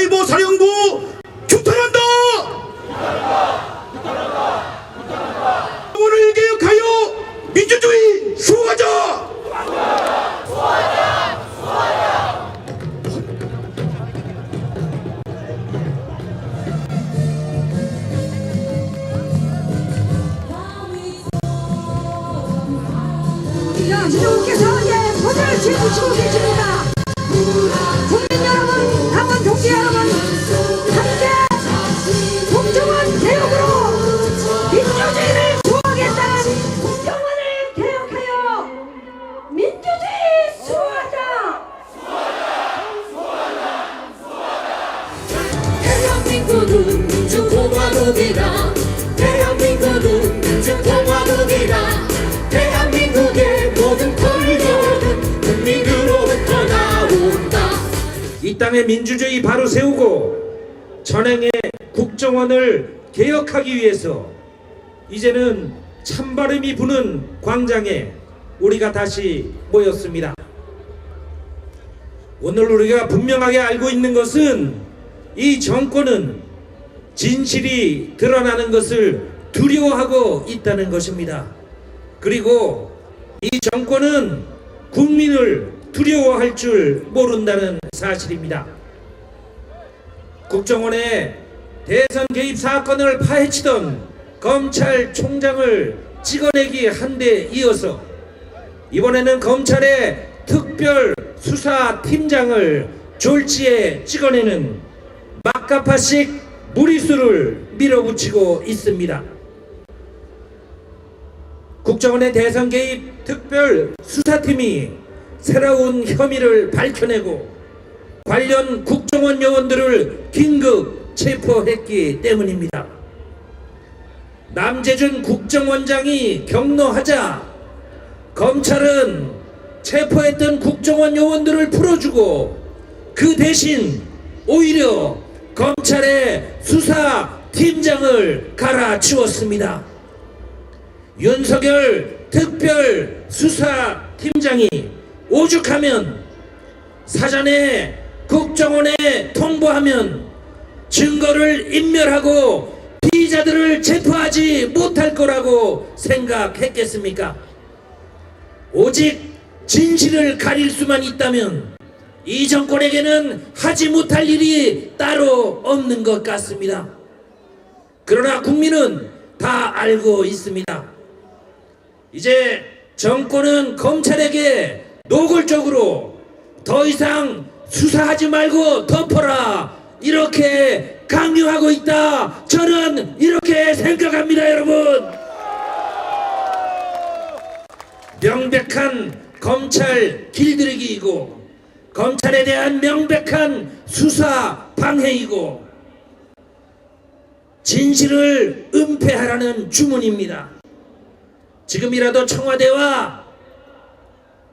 사이버 사령부 규탄한다! 오늘 개혁하여 민주주의 수호하자! 민주께서 포즈를 취해주시고 계십니다. 국민 여러분, 당원 동지 여러분, 함께 국정원 개혁으로 민주주의를 구하겠다는 국정원을 개혁하여 민주주의 수호하자. 대한민국은 민주공화국이다. 대한민국은 민주공화국이다. 대한민국의 모든 권력은 국민으로부터 나온다. 이 땅의 민주주의 바로 세우고 전행의 국정원을 개혁하기 위해서 이제는 찬바람이 부는 광장에 우리가 다시 모였습니다. 오늘 우리가 분명하게 알고 있는 것은 이 정권은 진실이 드러나는 것을 두려워하고 있다는 것입니다. 그리고 이 정권은 국민을 두려워할 줄 모른다는 사실입니다. 국정원의 대선 개입 사건을 파헤치던 검찰총장을 찍어내기 한 데 이어서 이번에는 검찰의 특별수사팀장을 졸지에 찍어내는 막가파식 무리수를 밀어붙이고 있습니다. 국정원의 대선 개입 특별수사팀이 새로운 혐의를 밝혀내고 관련 국정원 요원들을 긴급 체포했기 때문입니다. 남재준 국정원장이 경로하자 검찰은 체포했던 국정원 요원들을 풀어주고 그 대신 오히려 검찰의 수사팀장을 갈아치웠습니다. 윤석열 특별수사팀장이 오죽하면 사전에 국정원에 통보하면 증거를 인멸하고 피의자들을 체포하지 못할 거라고 생각했겠습니까? 오직 진실을 가릴 수만 있다면 이 정권에게는 하지 못할 일이 따로 없는 것 같습니다. 그러나 국민은 다 알고 있습니다. 이제 정권은 검찰에게 노골적으로 더 이상 수사하지 말고 덮어라 이렇게 강요하고 있다. 저는 이렇게 생각합니다. 여러분, 명백한 검찰 길들이기이고 검찰에 대한 명백한 수사 방해이고 진실을 은폐하라는 주문입니다. 지금이라도 청와대와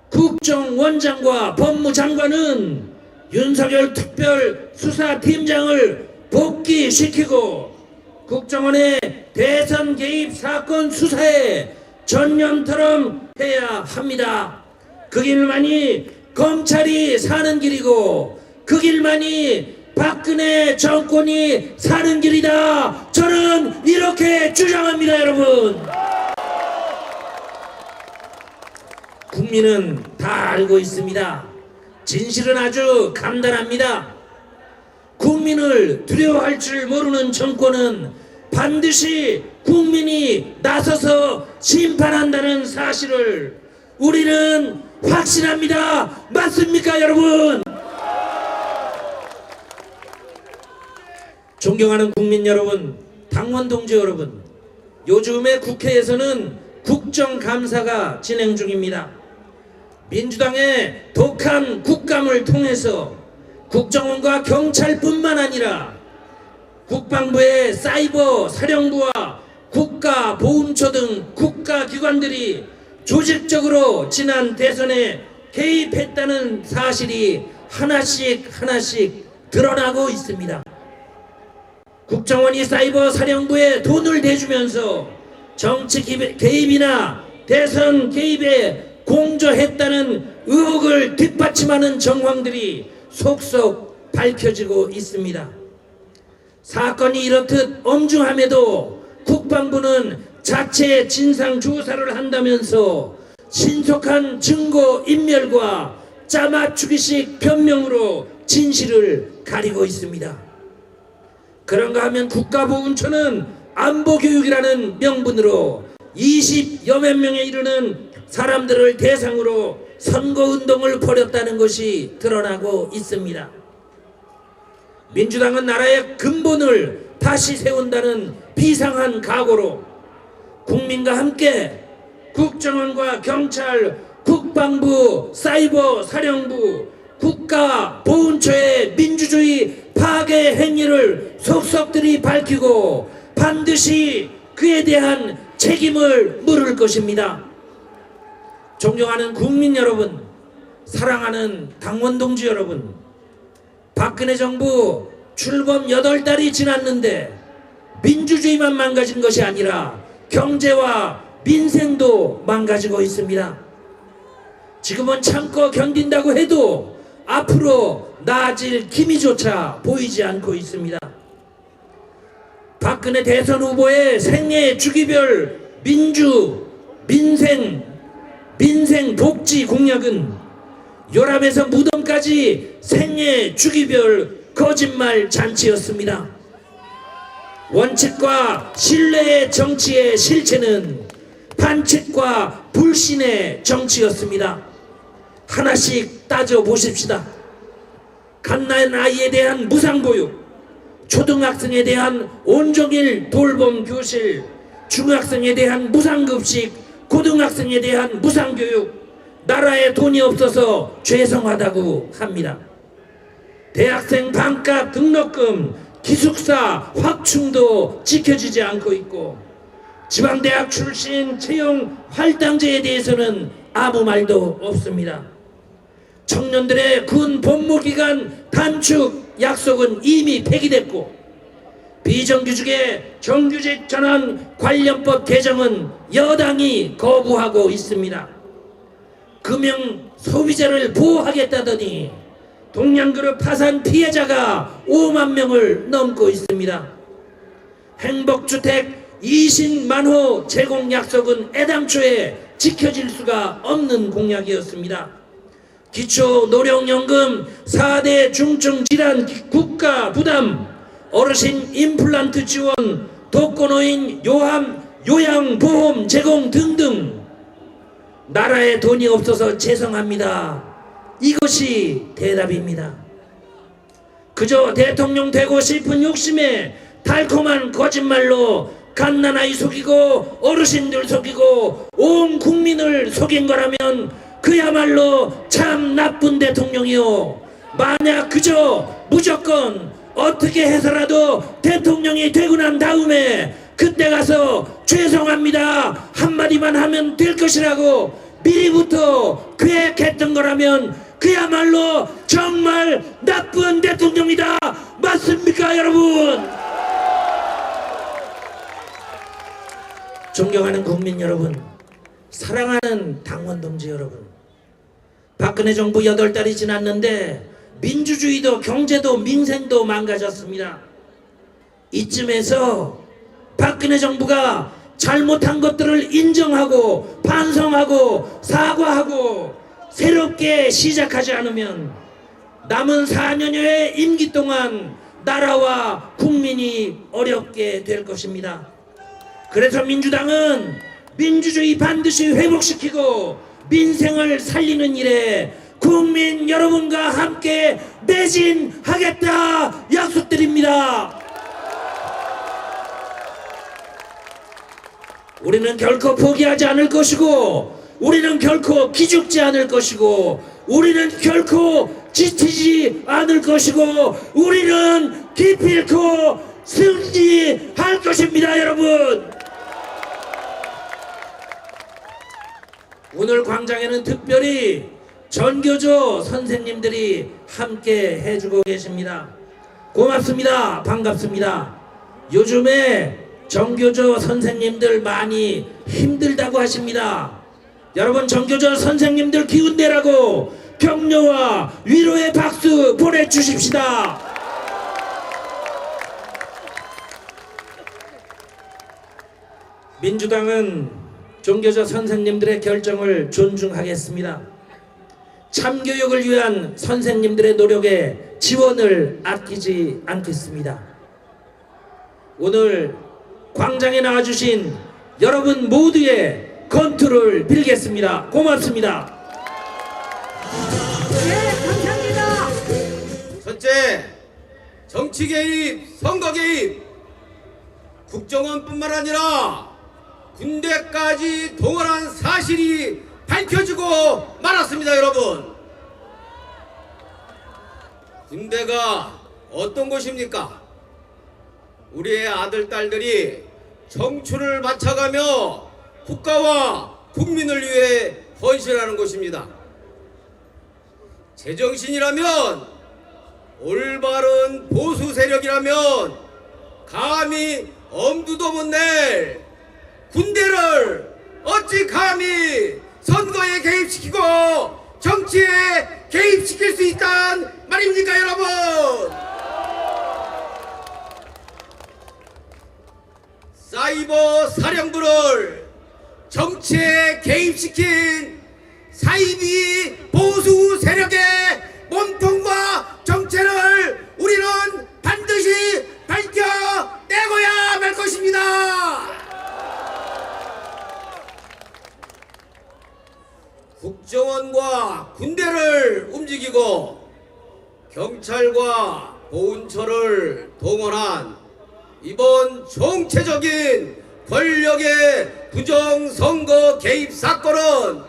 국정원장과 법무장관은 윤석열 특별수사팀장을 복귀시키고 국정원의 대선 개입 사건 수사에 전념처럼 해야 합니다. 그 길만이 검찰이 사는 길이고 그 길만이 박근혜 정권이 사는 길이다. 저는 이렇게 주장합니다. 여러분, 국민은 다 알고 있습니다. 진실은 아주 간단합니다. 국민을 두려워할 줄 모르는 정권은 반드시 국민이 나서서 심판한다는 사실을 우리는 확신합니다. 맞습니까, 여러분? 존경하는 국민 여러분, 당원 동지 여러분, 요즘에 국회에서는 국정감사가 진행 중입니다. 민주당의 독한 국감을 통해서 국정원과 경찰뿐만 아니라 국방부의 사이버 사령부와 국가보훈처 등 국가기관들이 조직적으로 지난 대선에 개입했다는 사실이 하나씩 드러나고 있습니다. 국정원이 사이버 사령부에 돈을 대주면서 정치 개입이나 대선 개입에 공조했다는 의혹을 뒷받침하는 정황들이 속속 밝혀지고 있습니다. 사건이 이렇듯 엄중함에도 국방부는 자체 진상조사를 한다면서 신속한 증거 인멸과 짜맞추기식 변명으로 진실을 가리고 있습니다. 그런가 하면 국가보훈처는 안보교육이라는 명분으로 20여 몇 명에 이르는 사람들을 대상으로 선거운동을 벌였다는 것이 드러나고 있습니다. 민주당은 나라의 근본을 다시 세운다는 비상한 각오로 국민과 함께 국정원과 경찰, 국방부, 사이버 사령부, 국가보훈처의 민주주의 파괴 행위를 속속들이 밝히고 반드시 그에 대한 책임을 물을 것입니다. 존경하는 국민 여러분, 사랑하는 당원 동지 여러분, 박근혜 정부 출범 8달이 지났는데 민주주의만 망가진 것이 아니라 경제와 민생도 망가지고 있습니다. 지금은 참고 견딘다고 해도 앞으로 나아질 기미조차 보이지 않고 있습니다. 박근혜 대선 후보의 생애 주기별 민생 복지 공약은 요람에서 무덤까지 생애 주기별 거짓말 잔치였습니다. 원칙과 신뢰의 정치의 실체는 반칙과 불신의 정치였습니다. 하나씩 따져보십시다. 갓난 아이에 대한 무상보육, 초등학생에 대한 온종일 돌봄 교실, 중학생에 대한 무상급식, 고등학생에 대한 무상교육, 나라에 돈이 없어서 죄송하다고 합니다. 대학생 반값 등록금, 기숙사 확충도 지켜지지 않고 있고 지방대학 출신 채용 할당제에 대해서는 아무 말도 없습니다. 청년들의 군 복무기간 단축 약속은 이미 폐기됐고 비정규직의 정규직 전환 관련법 개정은 여당이 거부하고 있습니다. 금융 소비자를 보호하겠다더니 동양그룹 파산 피해자가 5만 명을 넘고 있습니다. 행복주택 20만 호 제공 약속은 애당초에 지켜질 수가 없는 공약이었습니다. 기초노령연금 4대 중증질환 국가 부담, 어르신 임플란트 지원, 독거노인 요양보험 제공 등등 나라에 돈이 없어서 죄송합니다. 이것이 대답입니다. 그저 대통령 되고 싶은 욕심에 달콤한 거짓말로 갓난아이 속이고 어르신들 속이고 온 국민을 속인 거라면 그야말로 참 나쁜 대통령이요. 만약 그저 무조건 어떻게 해서라도 대통령이 되고 난 다음에 그때 가서 죄송합니다 한마디만 하면 될 것이라고 미리부터 계획했던 거라면 그야말로 정말 나쁜 대통령이다. 맞습니까 여러분? 존경하는 국민 여러분, 사랑하는 당원 동지 여러분, 박근혜 정부 8달이 지났는데 민주주의도 경제도 민생도 망가졌습니다. 이쯤에서 박근혜 정부가 잘못한 것들을 인정하고 반성하고 사과하고 새롭게 시작하지 않으면 남은 4년여의 임기 동안 나라와 국민이 어렵게 될 것입니다. 그래서 민주당은 민주주의 반드시 회복시키고 민생을 살리는 일에 국민 여러분과 함께 매진하겠다 약속드립니다. 우리는 결코 포기하지 않을 것이고 우리는 결코 기죽지 않을 것이고 우리는 결코 지치지 않을 것이고 우리는 기필코 승리할 것입니다. 여러분, 오늘 광장에는 특별히 전교조 선생님들이 함께 해주고 계십니다. 고맙습니다. 반갑습니다. 요즘에 전교조 선생님들 많이 힘들다고 하십니다. 여러분, 전교조 선생님들 기운내라고 격려와 위로의 박수 보내주십시다. 민주당은 종교조 선생님들의 결정을 존중하겠습니다. 참교육을 위한 선생님들의 노력에 지원을 아끼지 않겠습니다. 오늘 광장에 나와주신 여러분 모두의 건투를 빌겠습니다. 고맙습니다. 네, 감사합니다. 첫째, 정치 개입, 선거 개입, 국정원뿐만 아니라 군대까지 동원한 사실이 밝혀지고 말았습니다. 여러분, 군대가 어떤 곳입니까? 우리의 아들, 딸들이 청춘을 바쳐가며 국가와 국민을 위해 헌신하는 곳입니다. 제정신이라면, 올바른 보수 세력이라면 감히 엄두도 못 낼 군대를 어찌 감히 선거에 개입시키고 정치에 개입시킬 수 있단 말입니까, 여러분? 사이버 사령부를 정치에 개입시킨 사이비 보수 세력의 몸통과 정체를 우리는 반드시 밝혀내고야 말 것입니다. 국정원과 군대를 움직이고 경찰과 보훈처를 동원한 이번 총체적인 권력의 부정선거 개입 사건은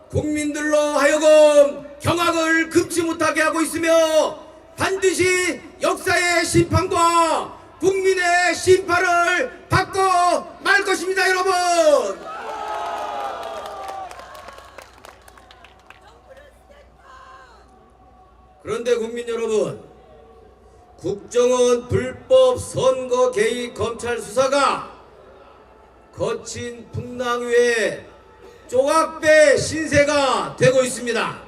국민들로 하여금 경악을 금치 못하게 하고 있으며 반드시 역사의 심판과 국민의 심판을 받고 말 것입니다. 여러분, 그런데 국민 여러분, 국정원 불법 선거 개입 검찰 수사가 거친 풍랑 위에 조각배 신세가 되고 있습니다.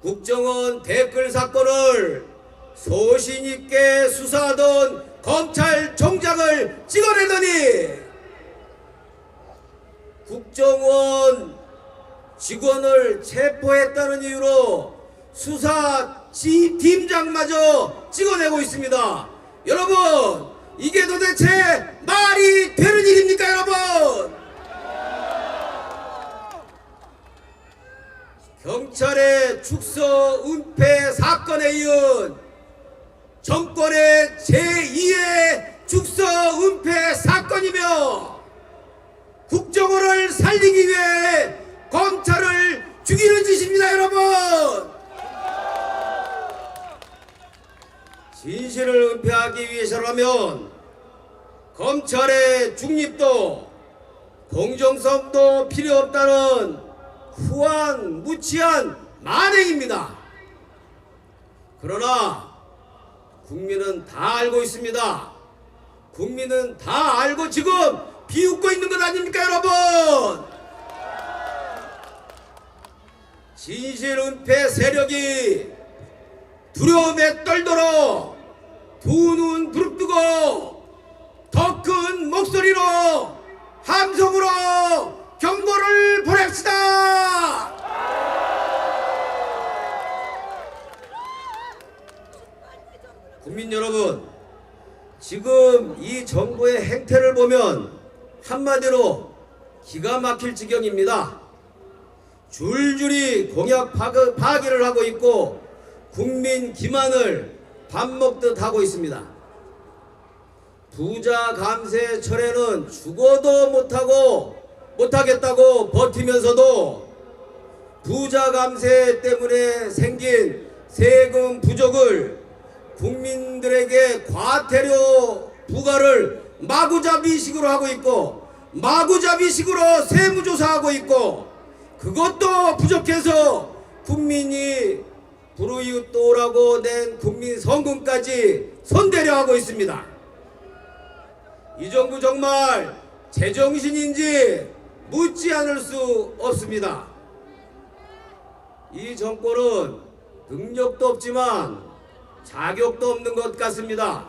국정원 댓글 사건을 소신 있게 수사하던 검찰총장을 찍어내더니 국정원 직원을 체포했다는 이유로 수사팀장마저 찍어내고 있습니다. 여러분, 이게 도대체 말이 되는 일입니까, 여러분? 경찰의 축소 은폐 사건에 이은 정권의 제2의 축소 은폐 사건이며 국정원을 살리기 위해 검찰을 죽이는 짓입니다. 여러분, 진실을 은폐하기 위해서라면 검찰의 중립도 공정성도 필요 없다는 후한 무치한 만행입니다. 그러나 국민은 다 알고 있습니다. 국민은 다 알고 지금 비웃고 있는 것 아닙니까, 여러분? 진실 은폐 세력이 두려움에 떨도록 두 눈 부릅뜨고 더 큰 목소리로 함성으로 경고를 보냅시다. 국민 여러분, 지금 이 정부의 행태를 보면 한마디로 기가 막힐 지경입니다. 줄줄이 공약 파기를 하고 있고 국민 기만을 밥 먹듯 하고 있습니다. 부자 감세 철에는 죽어도 못하겠다고 버티면서도 부자 감세 때문에 생긴 세금 부족을 국민들에게 과태료 부과를 마구잡이식으로 하고 있고 마구잡이식으로 세무조사하고 있고 그것도 부족해서 국민이 불우이웃도라고 낸 국민성금까지 손대려 하고 있습니다. 이 정부 정말 제정신인지 묻지 않을 수 없습니다. 이 정권은 능력도 없지만 자격도 없는 것 같습니다.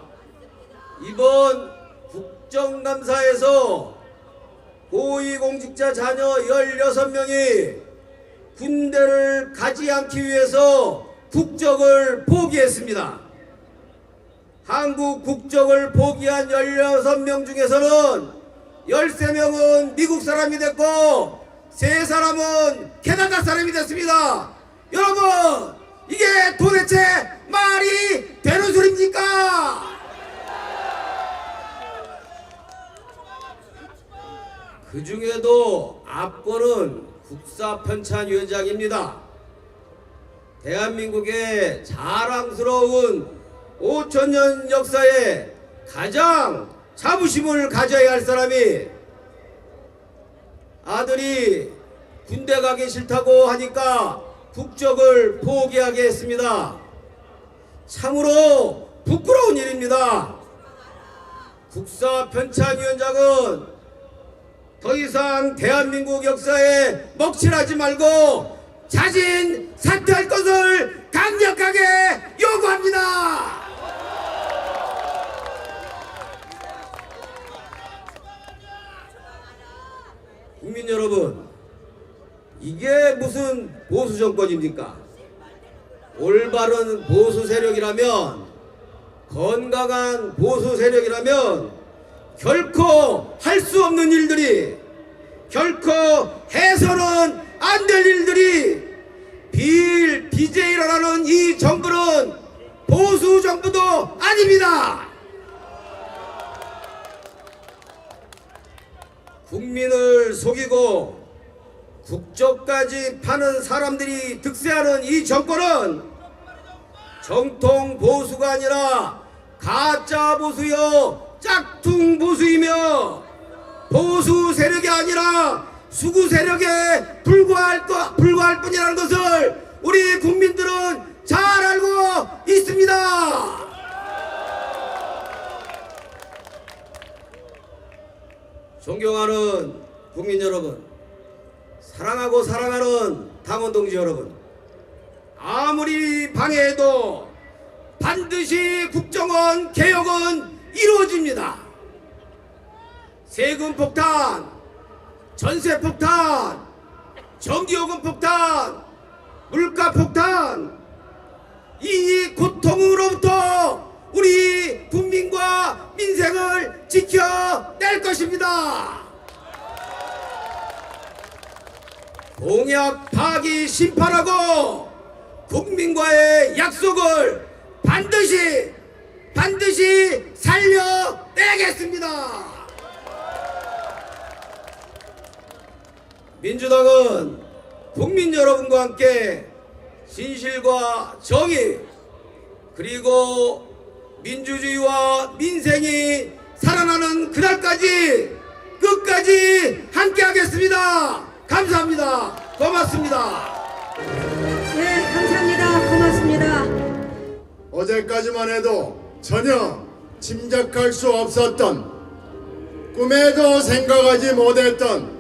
이번 국정감사에서 고위공직자 자녀 16명이 군대를 가지 않기 위해서 국적을 포기했습니다. 한국 국적을 포기한 16명 중에서는 13명은 미국 사람이 됐고 3사람은 캐나다 사람이 됐습니다. 여러분, 이게 도대체 말이 되는 소리입니까? 그 중에도 앞권은 국사편찬위원장입니다. 대한민국의 자랑스러운 5천년 역사에 가장 자부심을 가져야 할 사람이 아들이 군대 가기 싫다고 하니까 국적을 포기하게 했습니다. 참으로 부끄러운 일입니다. 국사편찬위원장은 더 이상 대한민국 역사에 먹칠하지 말고 자진 사퇴할 것을 강력하게 요구합니다. 국민 여러분, 이게 무슨 보수 정권입니까? 올바른 보수 세력이라면, 건강한 보수 세력이라면 결코 할 수 없는 일들이, 결코 해서는 안 될 일들이 비일비재 일어나는 이 정부는 보수 정부도 아닙니다. 국민을 속이고 국적까지 파는 사람들이 득세하는 이 정권은 정통 보수가 아니라 가짜 보수요 짝퉁 보수이며 보수 세력이 아니라 수구 세력에 불과할 뿐이라는 것을 우리 국민들은 잘 알고 있습니다. 존경하는 국민 여러분, 사랑하고 사랑하는 당원 동지 여러분, 아무리 방해해도 반드시 국정원 개혁은 이루어집니다. 세금 폭탄, 전세 폭탄, 전기요금 폭탄, 물가 폭탄, 이 고통으로부터 우리 국민과 민생을 지켜낼 것입니다. 공약 파기 심판하고 국민과의 약속을 반드시 살려내겠습니다. 민주당은 국민 여러분과 함께 진실과 정의 그리고 민주주의와 민생이 살아나는 그날까지 끝까지 함께 하겠습니다. 감사합니다. 고맙습니다. 네, 감사합니다. 고맙습니다. 어제까지만 해도 전혀 짐작할 수 없었던, 꿈에도 생각하지 못했던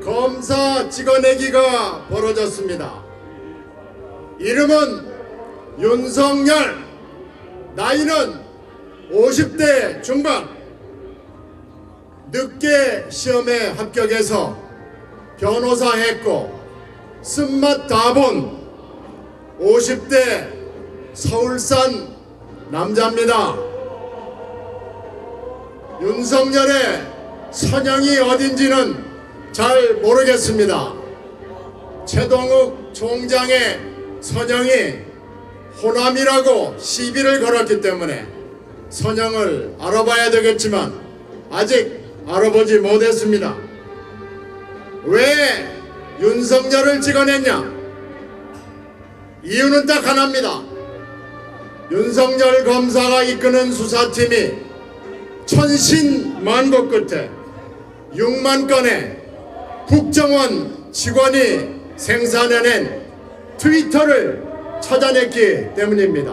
검사 찍어내기가 벌어졌습니다. 이름은 윤석열, 나이는 50대 중반, 늦게 시험에 합격해서 변호사 했고 쓴맛 다 본 50대 서울산 남자입니다. 윤석열의 선영이 어딘지는 잘 모르겠습니다. 최동욱 총장의 선영이 호남이라고 시비를 걸었기 때문에 선영을 알아봐야 되겠지만 아직 알아보지 못했습니다. 왜 윤석열을 찍어냈냐? 이유는 딱 하나입니다. 윤석열 검사가 이끄는 수사팀이 천신만고 끝에 6만 건의 국정원 직원이 생산해낸 트위터를 찾아냈기 때문입니다.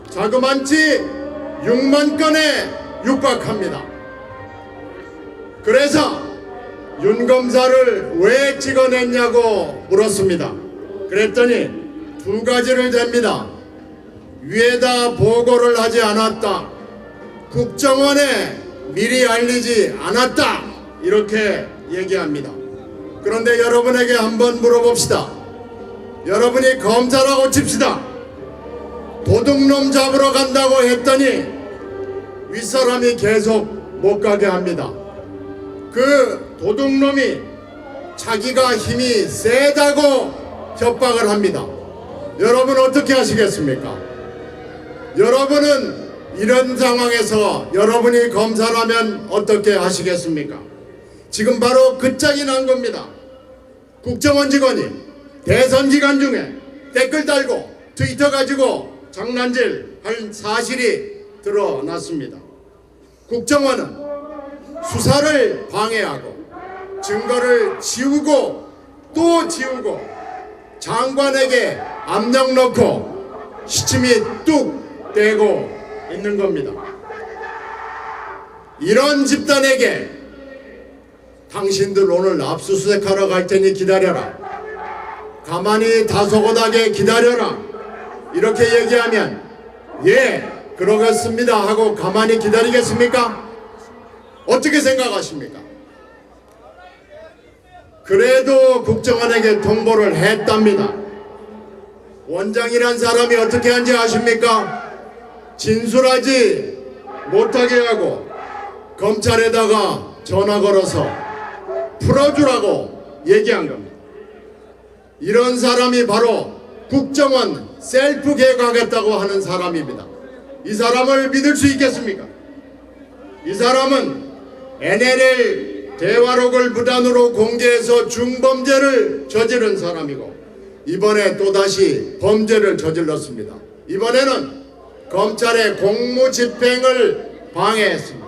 자그만치 6만 건에 육박합니다. 그래서 윤 검사를 왜 찍어냈냐고 물었습니다. 그랬더니 두 가지를 댑니다. 위에다 보고를 하지 않았다. 국정원에 미리 알리지 않았다. 이렇게 얘기합니다. 그런데 여러분에게 한번 물어봅시다. 여러분이 검사라고 칩시다. 도둑놈 잡으러 간다고 했더니 윗사람이 계속 못 가게 합니다. 그 도둑놈이 자기가 힘이 세다고 협박을 합니다. 여러분 어떻게 하시겠습니까? 여러분은 이런 상황에서 여러분이 검사라면 어떻게 하시겠습니까? 지금 바로 그 짝이 난 겁니다. 국정원 직원이 대선 기간 중에 댓글 달고 트위터 가지고 장난질 할 사실이 드러났습니다. 국정원은 수사를 방해하고 증거를 지우고 또 지우고 장관에게 압력 넣고 시침이 뚝 떼고 있는 겁니다. 이런 집단에게 당신들 오늘 압수수색하러 갈 테니 기다려라. 가만히 다소곳하게 기다려라. 이렇게 얘기하면 예 그러겠습니다 하고 가만히 기다리겠습니까? 어떻게 생각하십니까? 그래도 국정원에게 통보를 했답니다. 원장이란 사람이 어떻게 한지 아십니까? 진술하지 못하게 하고 검찰에다가 전화 걸어서 풀어주라고 얘기한 겁니다. 이런 사람이 바로 국정원 셀프 개혁하겠다고 하는 사람입니다. 이 사람을 믿을 수 있겠습니까? 이 사람은 NLL 대화록을 무단으로 공개해서 중범죄를 저지른 사람이고 이번에 또다시 범죄를 저질렀습니다. 이번에는 검찰의 공무집행을 방해했습니다.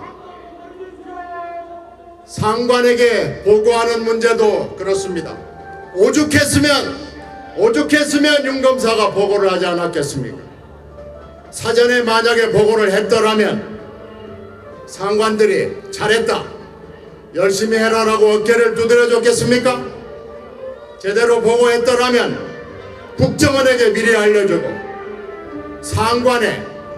상관에게 보고하는 문제도 그렇습니다. 오죽했으면 윤 검사가 보고를 하지 않았겠습니까? 사전에 만약에 보고를 했더라면 상관들이 잘했다, 열심히 해라라고 어깨를 두드려 줬겠습니까? 제대로 보고했더라면 국정원에게 미리 알려주고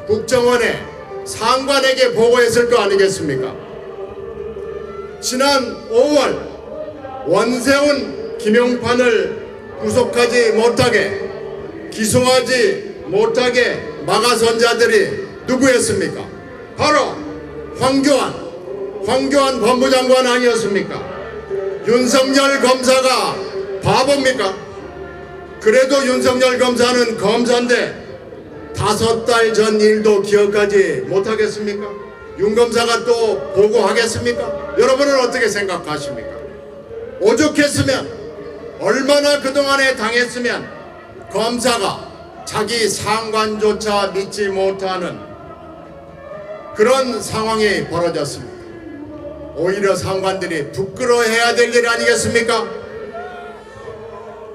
국정원에 상관에게 보고했을 거 아니겠습니까? 지난 5월 원세훈 김용판을 구속하지 못하게 기소하지 못하게 막아선 자들이 누구였습니까? 바로 황교안 법무장관 아니었습니까? 윤석열 검사가 바보입니까? 그래도 윤석열 검사는 검사인데 5달 전 일도 기억하지 못하겠습니까? 윤 검사가 또 보고하겠습니까? 여러분은 어떻게 생각하십니까? 오죽했으면 얼마나 그동안에 당했으면 검사가 자기 상관조차 믿지 못하는 그런 상황이 벌어졌습니다. 오히려 상관들이 부끄러워해야 될 일 아니겠습니까?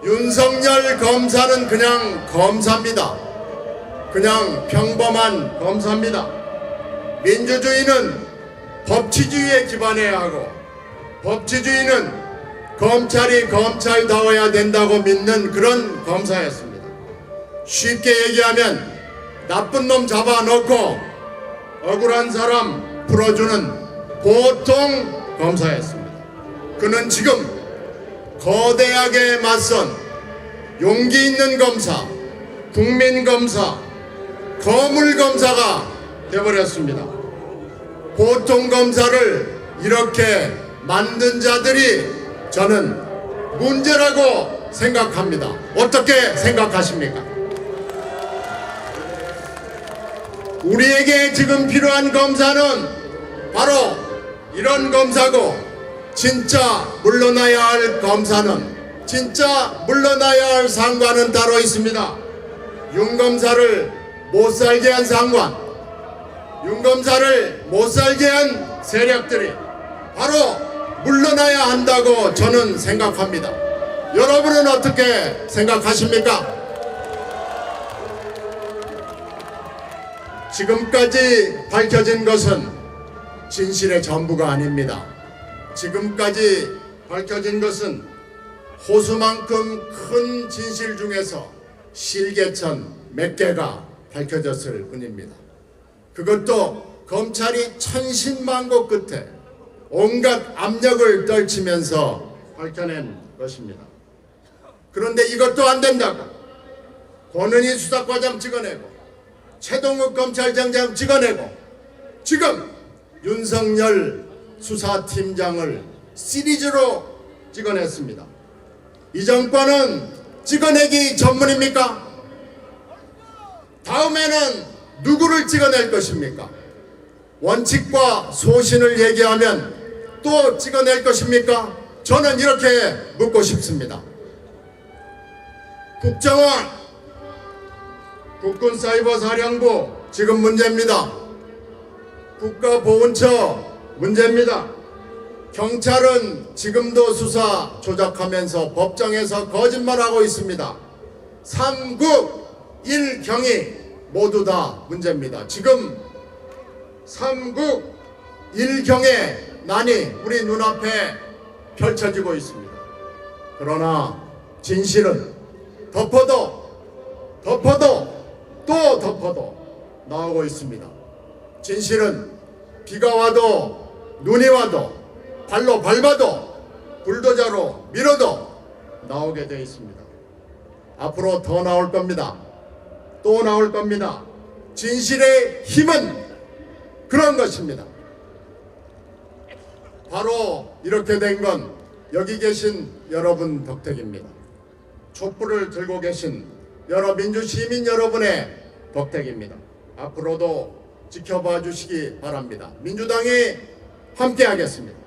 윤석열 검사는 그냥 검사입니다. 그냥 평범한 검사입니다. 민주주의는 법치주의에 기반해야 하고 법치주의는 검찰이 검찰다워야 된다고 믿는 그런 검사였습니다. 쉽게 얘기하면 나쁜 놈 잡아놓고 억울한 사람 풀어주는 보통 검사였습니다. 그는 지금 거대하게 맞선 용기 있는 검사, 국민검사, 거물검사가 되어버렸습니다. 보통 검사를 이렇게 만든 자들이 저는 문제라고 생각합니다. 어떻게 생각하십니까? 우리에게 지금 필요한 검사는 바로 이런 검사고, 진짜 물러나야 할 검사는, 진짜 물러나야 할 상관은 따로 있습니다. 윤 검사를 못살게 한 상관, 윤 검사를 못살게 한 세력들이 바로 물러나야 한다고 저는 생각합니다. 여러분은 어떻게 생각하십니까? 지금까지 밝혀진 것은 진실의 전부가 아닙니다. 지금까지 밝혀진 것은 호수만큼 큰 진실 중에서 실개천 몇 개가 밝혀졌을 뿐입니다. 그것도 검찰이 천신만고 끝에 온갖 압력을 떨치면서 밝혀낸 것입니다. 그런데 이것도 안 된다고 권은희 수사과장 찍어내고 최동욱 검찰장장 찍어내고 지금 윤석열 수사팀장을 시리즈로 찍어냈습니다. 이 정권은 찍어내기 전문입니까? 다음에는 누구를 찍어낼 것입니까? 원칙과 소신을 얘기하면 또 찍어낼 것입니까? 저는 이렇게 묻고 싶습니다. 국정원, 국군사이버사령부 지금 문제입니다. 국가보훈처 문제입니다. 경찰은 지금도 수사 조작하면서 법정에서 거짓말하고 있습니다. 3국 1경이 모두 다 문제입니다. 지금 3국 1경의 난이 우리 눈앞에 펼쳐지고 있습니다. 그러나 진실은 덮어도 또 덮어도 나오고 있습니다. 진실은 비가 와도 눈이 와도 발로 밟아도 불도저로 밀어도 나오게 되어 있습니다. 앞으로 더 나올 겁니다. 또 나올 겁니다. 진실의 힘은 그런 것입니다. 바로 이렇게 된 건 여기 계신 여러분 덕택입니다. 촛불을 들고 계신 여러 민주시민 여러분의 덕택입니다. 앞으로도 지켜봐 주시기 바랍니다. 민주당이 함께 하겠습니다.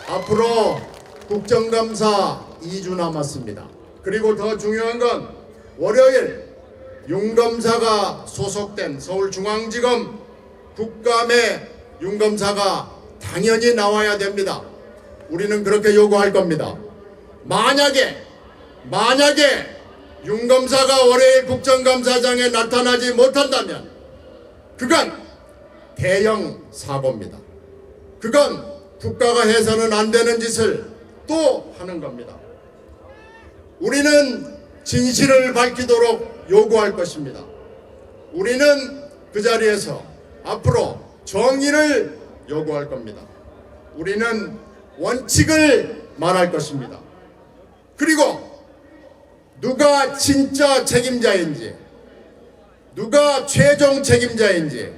앞으로 국정감사 2주 남았습니다. 그리고 더 중요한 건 월요일 윤검사가 소속된 서울중앙지검 국감의 윤검사가 당연히 나와야 됩니다. 우리는 그렇게 요구할 겁니다. 만약에 윤검사가 월요일 국정감사장에 나타나지 못한다면 그건 대형 사고입니다. 그건 국가가 해서는 안 되는 짓을 또 하는 겁니다. 우리는 진실을 밝히도록 요구할 것입니다. 우리는 그 자리에서 앞으로 정의를 요구할 겁니다. 우리는 원칙을 말할 것입니다. 그리고 누가 진짜 책임자인지, 누가 최종 책임자인지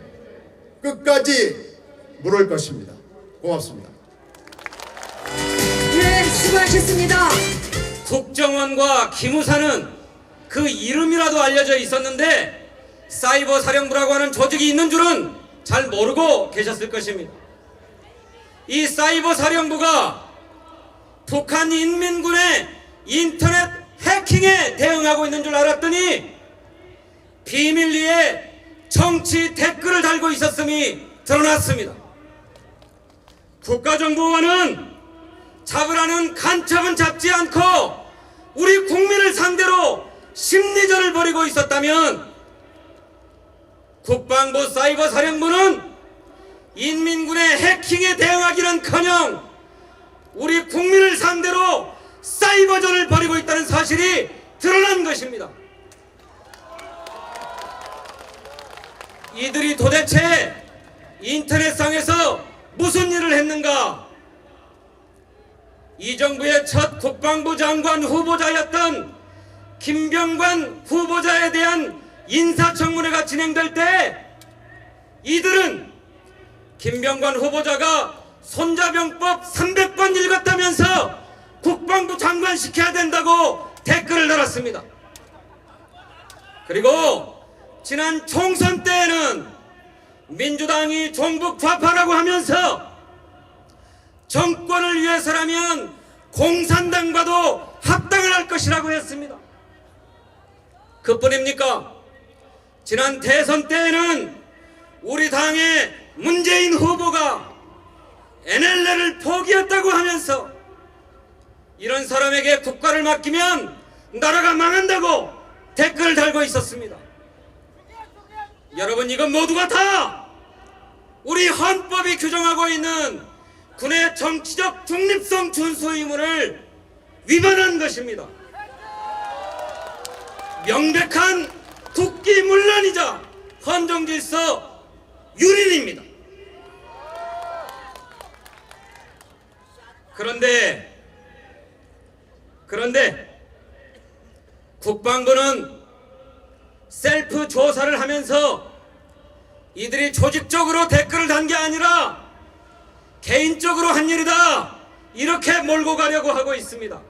끝까지 물을 것입니다. 고맙습니다. 네, 수고하셨습니다. 국정원과 기무사는 그 이름이라도 알려져 있었는데 사이버 사령부라고 하는 조직이 있는 줄은 잘 모르고 계셨을 것입니다. 이 사이버 사령부가 북한 인민군의 인터넷 해킹에 대응하고 있는 줄 알았더니 비밀리에 정치 댓글을 달고 있었음이 드러났습니다. 국가정보원은 잡으라는 간첩은 잡지 않고 우리 국민을 상대로 심리전을 벌이고 있었다면 국방부 사이버 사령부는 인민군의 해킹에 대응하기는커녕 우리 국민을 상대로 사이버전을 벌이고 있다는 사실이 드러난 것입니다. 이들이 도대체 인터넷상에서 무슨 일을 했는가? 이 정부의 첫 국방부 장관 후보자였던 김병관 후보자에 대한 인사청문회가 진행될 때 이들은 김병관 후보자가 손자병법 300번 읽었다면서 국방부 장관 시켜야 된다고 댓글을 달았습니다. 그리고 지난 총선 때에는 민주당이 종북 좌파라고 하면서 정권을 위해서라면 공산당과도 합당을 할 것이라고 했습니다. 그뿐입니까? 지난 대선 때에는 우리 당의 문재인 후보가 NLL을 포기했다고 하면서 이런 사람에게 국가를 맡기면 나라가 망한다고 댓글을 달고 있었습니다. 여러분, 이건 모두가 다 우리 헌법이 규정하고 있는 군의 정치적 중립성 준수 의무를 위반한 것입니다. 명백한 국기문란이자 헌정질서 유린입니다. 그런데 국방부는 셀프 조사를 하면서 이들이 조직적으로 댓글을 단 게 아니라 개인적으로 한 일이다, 이렇게 몰고 가려고 하고 있습니다.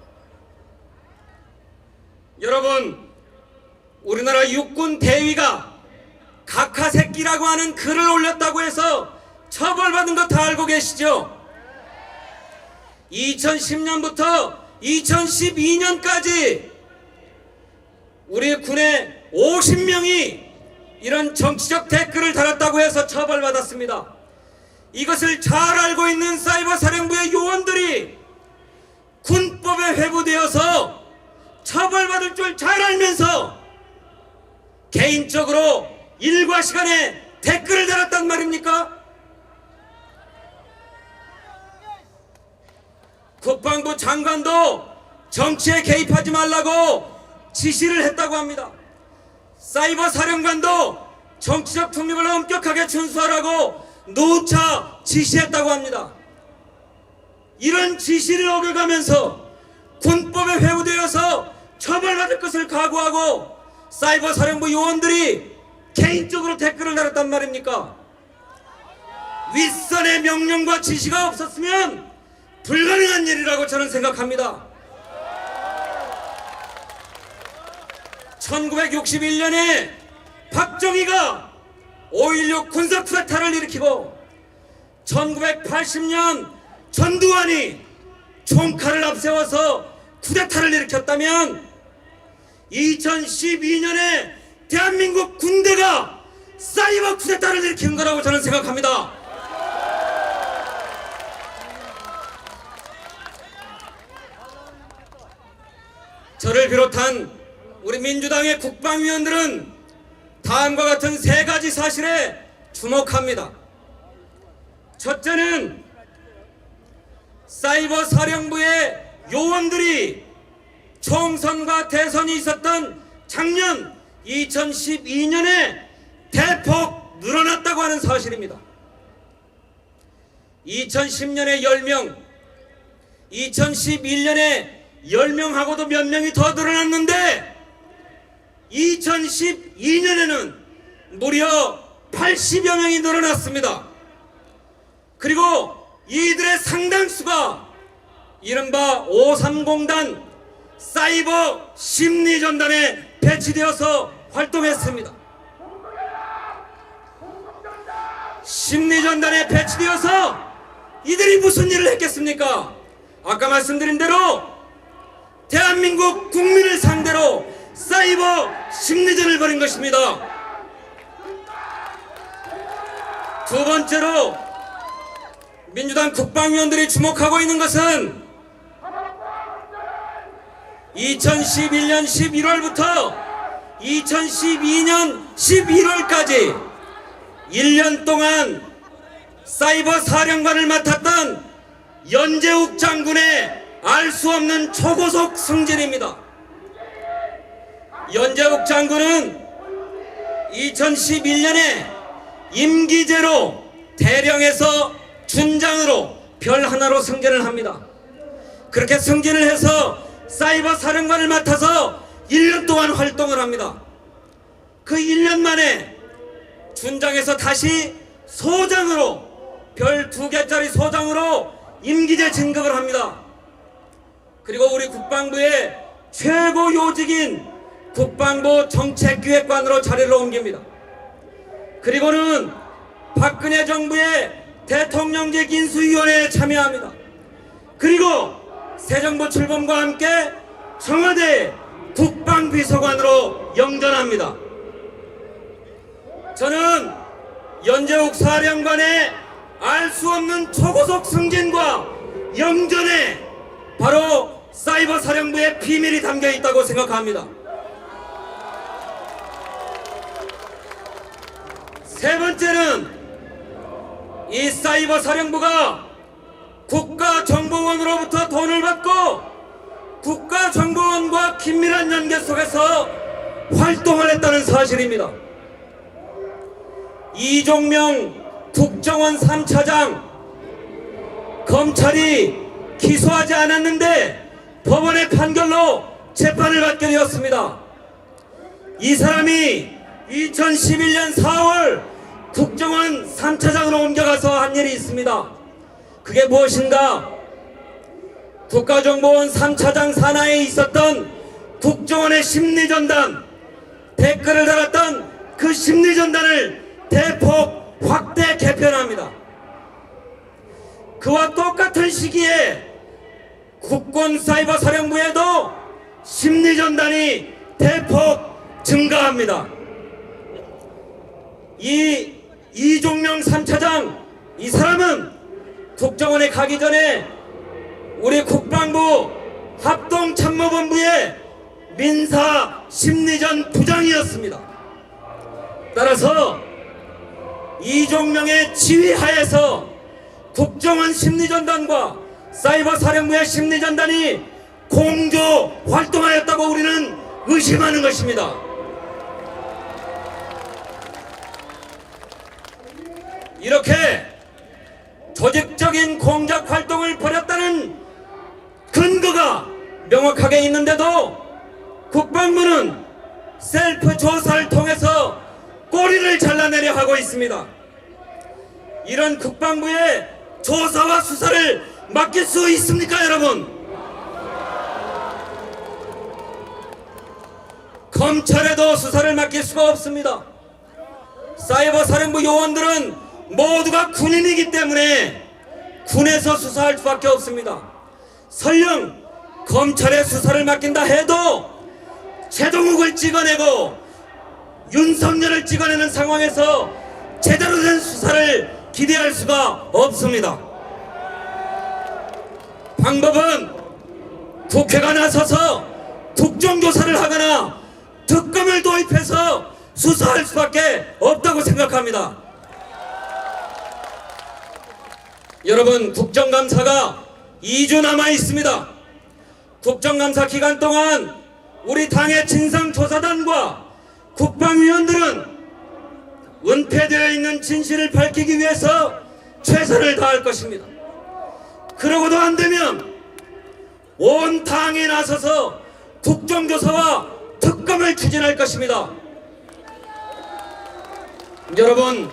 여러분, 우리나라 육군 대위가 각하새끼라고 하는 글을 올렸다고 해서 처벌받은 거 다 알고 계시죠? 2010년부터 2012년까지 우리 군의 50명이 이런 정치적 댓글을 달았다고 해서 처벌받았습니다. 이것을 잘 알고 있는 사이버 사령부의 요원들이 군법에 회부되어서 처벌받을 줄 잘 알면서 개인적으로 일과 시간에 댓글을 달았단 말입니까? 국방부 장관도 정치에 개입하지 말라고 지시를 했다고 합니다. 사이버 사령관도 정치적 중립을 엄격하게 준수하라고 누차 지시했다고 합니다. 이런 지시를 어겨가면서 군법에 회부되어서 처벌받을 것을 각오하고 사이버 사령부 요원들이 개인적으로 댓글을 달았단 말입니까? 윗선의 명령과 지시가 없었으면 불가능한 일이라고 저는 생각합니다. 1961년에 박정희가 5.16 군사 쿠데타를 일으키고 1980년 전두환이 총칼을 앞세워서 쿠데타를 일으켰다면 2012년에 대한민국 군대가 사이버 쿠데타를 일으킨 거라고 저는 생각합니다. 저를 비롯한 우리 민주당의 국방위원들은 다음과 같은 세 가지 사실에 주목합니다. 첫째는 사이버 사령부의 요원들이 총선과 대선이 있었던 작년 2012년에 대폭 늘어났다고 하는 사실입니다. 2010년에 10명, 2011년에 10명하고도 몇 명이 더 늘어났는데 2012년에는 무려 80여 명이 늘어났습니다. 그리고 이들의 상당수가 이른바 530단 사이버 심리전단에 배치되어서 활동했습니다. 심리전단에 배치되어서 이들이 무슨 일을 했겠습니까? 아까 말씀드린 대로 대한민국 국민을 상대로 사이버 심리전을 벌인 것입니다. 두 번째로 민주당 국방위원들이 주목하고 있는 것은 2011년 11월부터 2012년 11월까지 1년 동안 사이버 사령관을 맡았던 연재욱 장군의 알 수 없는 초고속 승진입니다. 연재욱 장군은 2011년에 임기제로 대령에서 준장으로 별 하나로 승진을 합니다. 그렇게 승진을 해서 사이버 사령관을 맡아서 1년 동안 활동을 합니다. 그 1년 만에 준장에서 다시 소장으로 별 2개짜리 소장으로 임기제 진급을 합니다. 그리고 우리 국방부의 최고 요직인 국방부 정책기획관으로 자리를 옮깁니다. 그리고는 박근혜 정부의 대통령직 인수위원회에 참여합니다. 그리고 새 정부 출범과 함께 청와대 국방비서관으로 영전합니다. 저는 연재욱 사령관의 알 수 없는 초고속 승진과 영전에 바로 사이버 사령부의 비밀이 담겨 있다고 생각합니다. 세 번째는 이 사이버 사령부가 국가정보원으로부터 돈을 받고 국가정보원과 긴밀한 연계 속에서 활동을 했다는 사실입니다. 이종명 국정원 3차장 검찰이 기소하지 않았는데 법원의 판결로 재판을 받게 되었습니다. 이 사람이 2011년 4월 국정원 3차장으로 옮겨가서 한 일이 있습니다. 그게 무엇인가? 국가정보원 3차장 산하에 있었던 국정원의 심리전단, 댓글을 달았던 그 심리전단을 대폭 확대 개편합니다. 그와 똑같은 시기에 국군사이버사령부에도 심리전단이 대폭 증가합니다. 이 이종명 3차장, 이 사람은 국정원에 가기 전에 우리 국방부 합동참모본부의 민사 심리전 부장이었습니다. 따라서 이종명의 지휘하에서 국정원 심리전단과 사이버사령부의 심리전단이 공조 활동하였다고 우리는 의심하는 것입니다. 이렇게 조직적인 공작 활동을 벌였다는 근거가 명확하게 있는데도 국방부는 셀프 조사를 통해서 꼬리를 잘라내려 하고 있습니다. 이런 국방부의 조사와 수사를 맡길 수 있습니까, 여러분? 검찰에도 수사를 맡길 수가 없습니다. 사이버사령부 요원들은 모두가 군인이기 때문에 군에서 수사할 수밖에 없습니다. 설령 검찰에 수사를 맡긴다 해도 최동욱을 찍어내고 윤석열을 찍어내는 상황에서 제대로 된 수사를 기대할 수가 없습니다. 방법은 국회가 나서서 국정조사를 하거나 특검을 도입해서 수사할 수밖에 없다고 생각합니다. 여러분, 국정감사가 2주 남아 있습니다. 국정감사 기간 동안 우리 당의 진상조사단과 국방위원들은 은폐되어 있는 진실을 밝히기 위해서 최선을 다할 것입니다. 그러고도 안 되면 온 당에 나서서 국정조사와 특검을 추진할 것입니다. 여러분,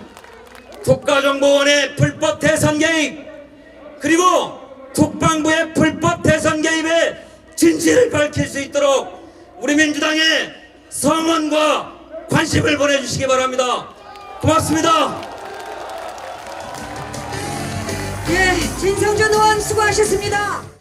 국가정보원의 불법 대선 개입, 그리고 국방부의 불법 대선 개입의 진실을 밝힐 수 있도록 우리 민주당의 성원과 관심을 보내주시기 바랍니다. 고맙습니다. 예, 진성준 의원 수고하셨습니다.